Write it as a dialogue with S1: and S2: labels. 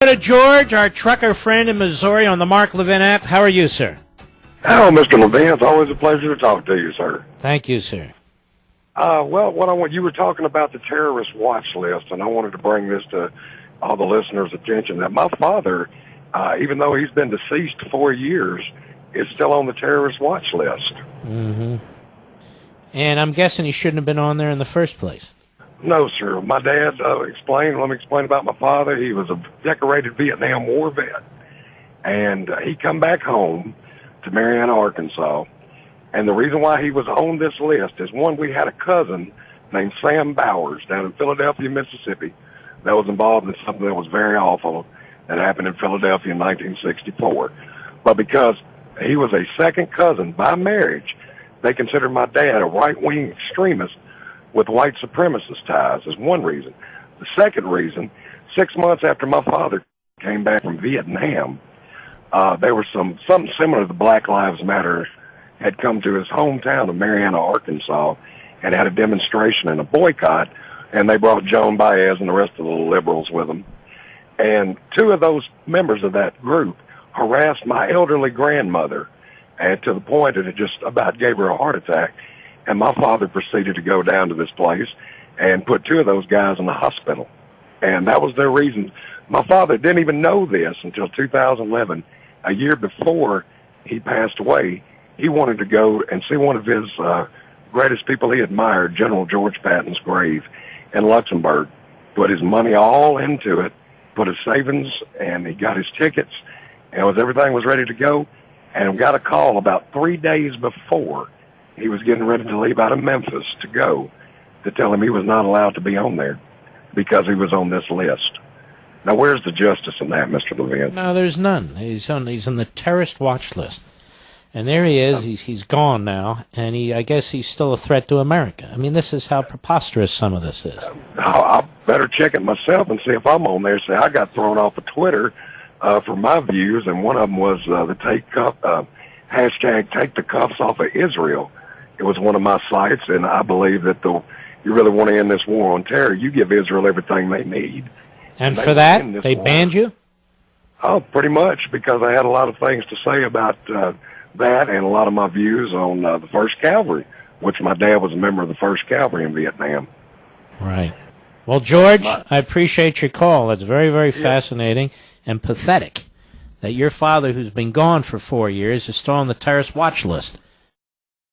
S1: To George, our trucker friend in Missouri on the Mark Levin app. How are you, sir?
S2: Hello, Mr. Levin. It's always a pleasure to talk to you, sir.
S1: Thank you, sir.
S2: Well, you were talking about the terrorist watch list, and I wanted to bring this to all the listeners' attention that my father, even though he's been deceased 4 years, is still on the terrorist watch list.
S1: Mm-hmm. And I'm guessing he shouldn't have been on there in the first place.
S2: No, sir. My dad let me explain about my father. He was a decorated Vietnam War vet, and he come back home to Marianna, Arkansas. And the reason why he was on this list is, one, we had a cousin named Sam Bowers down in Philadelphia, Mississippi, that was involved in something that was very awful that happened in Philadelphia in 1964. But because he was a second cousin by marriage, they considered my dad a right-wing extremist with white supremacist ties is one reason. The second reason, 6 months after my father came back from Vietnam, there was something similar to the Black Lives Matter had come to his hometown of Marianna, Arkansas, and had a demonstration and a boycott, and they brought Joan Baez and the rest of the liberals with them. And two of those members of that group harassed my elderly grandmother, and to the point that it just about gave her a heart attack. And my father proceeded to go down to this place and put two of those guys in the hospital. And that was their reason. My father didn't even know this until 2011. A year before he passed away, he wanted to go and see one of his greatest people he admired, General George Patton's grave in Luxembourg. Put his money all into it, put his savings, and he got his tickets, and everything was ready to go, and got a call about 3 days before he was getting ready to leave out of Memphis to go, to tell him he was not allowed to be on there because he was on this list. Now, where's the justice in that, Mr. Levin?
S1: No, there's none. He's on the terrorist watch list. And there he is. He's gone now, and I guess he's still a threat to America. I mean, this is how preposterous some of this is.
S2: I better check it myself and see if I'm on there. See, I got thrown off of Twitter for my views, and one of them was hashtag take the cuffs off of Israel. It was one of my sites, and I believe that you really want to end this war on terror, you give Israel everything they need.
S1: And for that, they banned you?
S2: Oh, pretty much, because I had a lot of things to say about that and a lot of my views on the 1st Cavalry, which my dad was a member of the 1st Cavalry in Vietnam.
S1: Right. Well, George, I appreciate your call. That's very, very fascinating and pathetic that your father, who's been gone for 4 years, is still on the terrorist watch list.